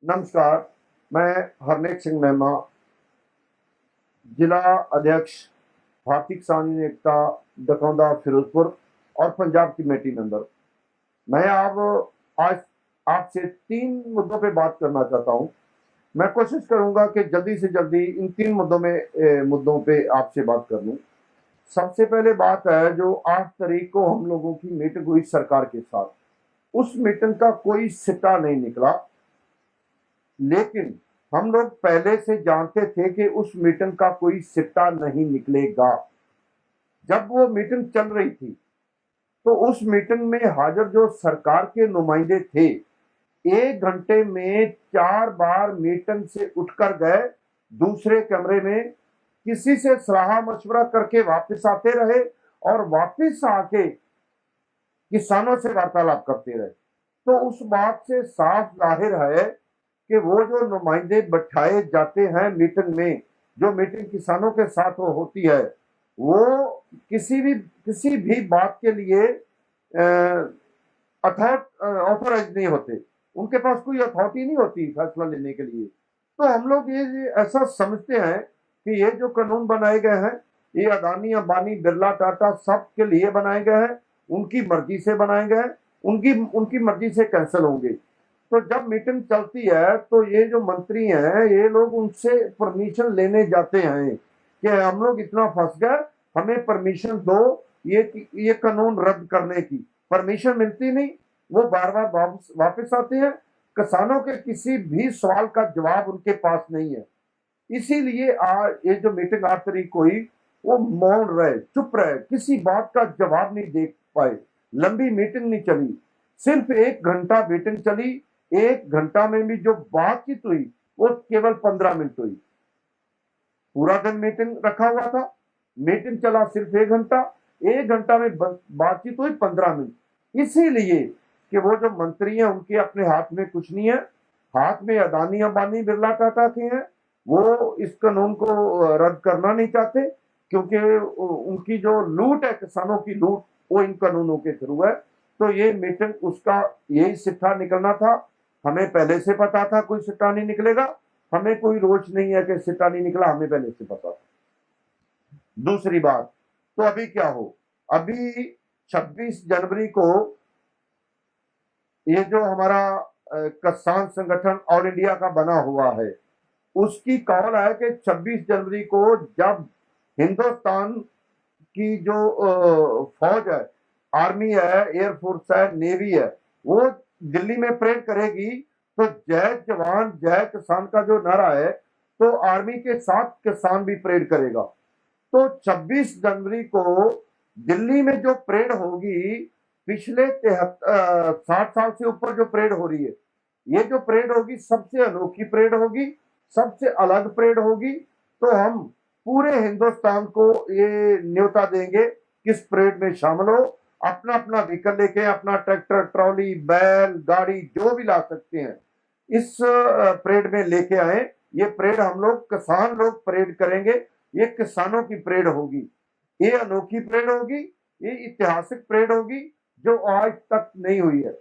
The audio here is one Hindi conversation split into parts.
नमस्कार, मैं हरनेक सिंह मेहमा, जिला अध्यक्ष भारतीय किसान एकता डकौंदा फिरोजपुर और पंजाब कमेटी मेंबर। मैं आज आपसे 3 मुद्दों पे बात करना चाहता हूं। मैं कोशिश करूंगा कि जल्दी से जल्दी इन 3 मुद्दों पे आपसे बात कर लूं। सबसे पहले बात है जो 8 तारीख को हम लोगों की मीटिंग हुई सरकार के साथ, उस मीटिंग का कोई सिक्का नहीं निकला। लेकिन हम लोग पहले से जानते थे कि उस मीटिंग का कोई सिक्का नहीं निकलेगा। जब वो मीटिंग चल रही थी तो उस मीटिंग में हाजिर जो सरकार के नुमाइंदे थे, 1 घंटे में 4 बार मीटिंग से उठकर गए, दूसरे कमरे में किसी से सलाह मशवरा करके वापस आते रहे और वापस आके किसानों से वार्तालाप करते रहे। तो उस बात से साफ जाहिर है कि वो जो नुमाइंदे बैठाए जाते हैं मीटिंग में, जो मीटिंग किसानों के साथ वो होती है, वो किसी भी बात के लिए ऑथोराइज नहीं होते। उनके पास कोई अथॉरिटी नहीं होती फैसला लेने के लिए। तो हम लोग ये ऐसा समझते हैं कि ये जो कानून बनाए गए हैं, ये अदानी, अंबानी, बिरला, टाटा सब के लिए बनाए गए हैं, उनकी मर्जी से बनाए गए हैं, उनकी उनकी मर्जी से कैंसिल होंगे। तो जब मीटिंग चलती है तो ये जो मंत्री हैं, ये लोग उनसे परमिशन लेने जाते हैं कि हम लोग इतना फंस गए, हमें परमिशन दो ये कानून रद्द करने की। परमिशन मिलती नहीं, वो बार बार वापस आते हैं। किसानों के किसी भी सवाल का जवाब उनके पास नहीं है। इसीलिए आज ये जो मीटिंग 8 तारीख को हुई, वो मौन रहे, चुप रहे, किसी बात का जवाब नहीं दे पाए। लंबी मीटिंग नहीं चली, सिर्फ 1 घंटा मीटिंग चली। 1 घंटा में भी जो बातचीत हुई वो केवल 15 मिनट हुई। पूरा दिन मीटिंग रखा हुआ था, मीटिंग चला सिर्फ 1 घंटा। 1 घंटा में बातचीत हुई 15 मिनट। इसीलिए कि वो जो मंत्री हैं उनके अपने हाथ में कुछ नहीं है, हाथ में अदानी, अंबानी, बिरला, टाटा के हैं। वो इस कानून को रद्द करना नहीं चाहते, क्योंकि उनकी जो लूट है, किसानों की लूट, वो इन कानूनों के थ्रू है। तो ये मीटिंग, उसका यही सिक्का निकलना था। हमें पहले से पता था कोई सिक्का नहीं निकलेगा, हमें कोई रोष नहीं है कि सिक्का नहीं निकला, हमें पहले से पता था। दूसरी बात, तो अभी क्या हो, अभी 26 जनवरी को ये जो हमारा किसान संगठन ऑल इंडिया का बना हुआ है, उसकी कॉल है कि 26 जनवरी को जब हिंदुस्तान की जो फौज है, आर्मी है, एयरफोर्स है, नेवी है, वो दिल्ली में परेड करेगी, तो जय जवान जय किसान का जो नारा है, तो आर्मी के साथ किसान भी परेड करेगा। तो 26 जनवरी को दिल्ली में जो परेड होगी, पिछले 60 साल से ऊपर जो परेड हो रही है, ये जो परेड होगी सबसे अनोखी परेड होगी, सबसे अलग परेड होगी। तो हम पूरे हिंदुस्तान को ये न्योता देंगे कि इस परेड में शामिल हो, अपना अपना व्हीकल लेके, अपना ट्रैक्टर, ट्रॉली, बैल, गाड़ी जो भी ला सकते हैं, इस परेड में लेके आए। ये परेड हम लोग किसान लोग परेड करेंगे, ये किसानों की परेड होगी, ये अनोखी परेड होगी, ये ऐतिहासिक परेड होगी जो आज तक नहीं हुई है।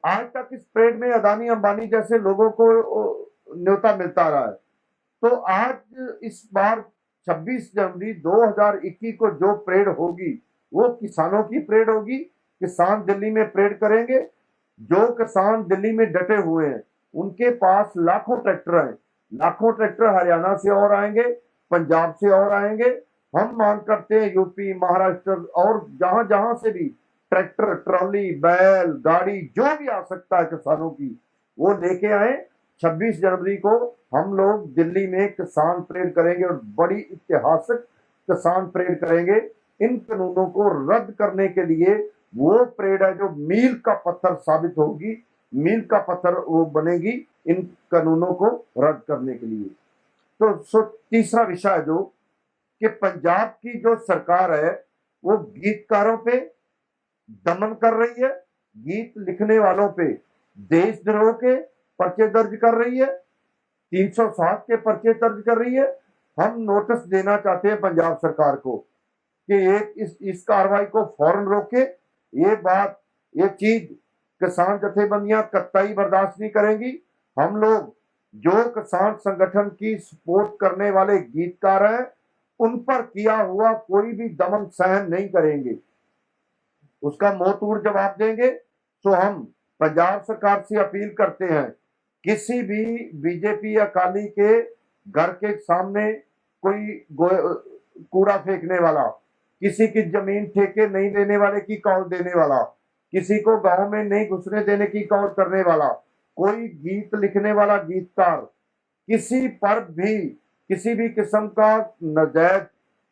आज तक इस परेड में अदानी, अंबानी जैसे लोगों को न्योता मिलता रहा है। तो आज इस बार 26 जनवरी 2021 को जो परेड होगी, वो किसानों की परेड होगी। किसान दिल्ली में परेड करेंगे। जो किसान दिल्ली में डटे हुए हैं, उनके पास लाखों ट्रैक्टर हैं, लाखों ट्रैक्टर हरियाणा से और आएंगे, पंजाब से और आएंगे। हम मांग करते हैं यूपी, महाराष्ट्र और जहां जहां से भी ट्रैक्टर, ट्रॉली, बैल, गाड़ी जो भी आ सकता है किसानों की, वो लेके आए। 26 जनवरी को हम लोग दिल्ली में किसान परेड करेंगे और बड़ी ऐतिहासिक किसान परेड करेंगे। इन कानूनों को रद्द करने के लिए वो परेड है जो मील का पत्थर साबित होगी, मील का पत्थर वो बनेगी इन कानूनों को रद्द करने के लिए। तो तीसरा विषय जो कि पंजाब की जो सरकार है, वो गीतकारों पे दमन कर रही है, गीत लिखने वालों पे देशद्रोह के पर्चे दर्ज कर रही है, 307 के पर्चे दर्ज कर रही है। हम नोटिस देना चाहते हैं पंजाब सरकार को कि एक इस कार्रवाई को फौरन रोके। ये चीज किसान जथेबंदियां कतई बर्दाश्त नहीं करेंगी। हम लोग जो किसान संगठन की सपोर्ट करने वाले गीतकार हैं, उन पर किया हुआ कोई भी दमन सहन नहीं करेंगे, उसका मुंह तोड़ जवाब देंगे। तो हम पंजाब सरकार से अपील करते हैं, किसी भी बीजेपी अकाली के घर के सामने कोई कूड़ा फेंकने वाला, किसी की जमीन ठेके नहीं देने वाले की कॉल देने वाला, किसी को गांव में नहीं घुसने देने की कॉल करने वाला, कोई गीत लिखने वाला गीतकार, किसी पर भी किसी भी किस्म का नाजायज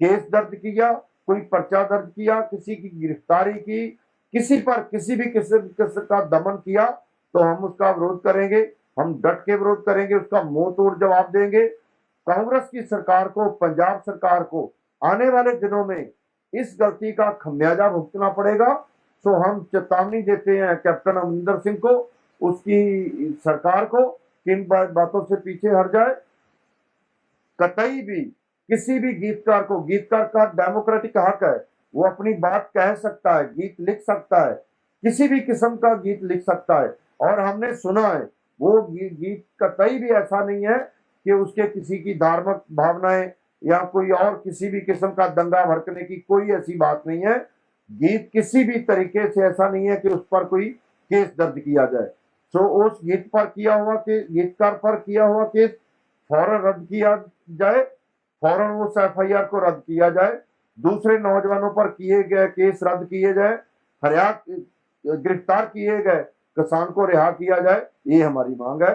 केस दर्ज किया, कोई पर्चा दर्ज किया, किसी की गिरफ्तारी की, किसी पर किसी भी किस्म का दमन किया, तो हम उसका विरोध करेंगे, हम डट के विरोध करेंगे, उसका मुंह तोड़ जवाब देंगे। कांग्रेस की सरकार को, पंजाब सरकार को आने वाले दिनों में इस गलती का खमियाजा भुगतना पड़ेगा। तो हम चेतावनी देते हैं कैप्टन अमरिंदर सिंह को, उसकी सरकार को, कि इन बातों से पीछे हट जाए। कतई भी किसी भी गीतकार का डेमोक्रेटिक हक है, वो अपनी बात कह सकता है, गीत लिख सकता है, किसी भी किस्म का गीत लिख सकता है। और हमने सुना है वो गीत कतई भी ऐसा नहीं है कि उसके किसी की धार्मिक भावनाएं या कोई और किसी भी किस्म का दंगा भड़कने की कोई ऐसी बात नहीं है। गीत किसी भी तरीके से ऐसा नहीं है कि उस पर कोई केस दर्ज किया जाए। तो उस गीत पर किया हुआ गीतकार पर किया हुआ केस फौरन रद्द किया जाए, फौरन उस एफआईआर को रद्द किया जाए, दूसरे नौजवानों पर किए गए केस रद्द किए जाए, गिरफ्तार किए गए किसान को रिहा किया जाए, ये हमारी मांग है।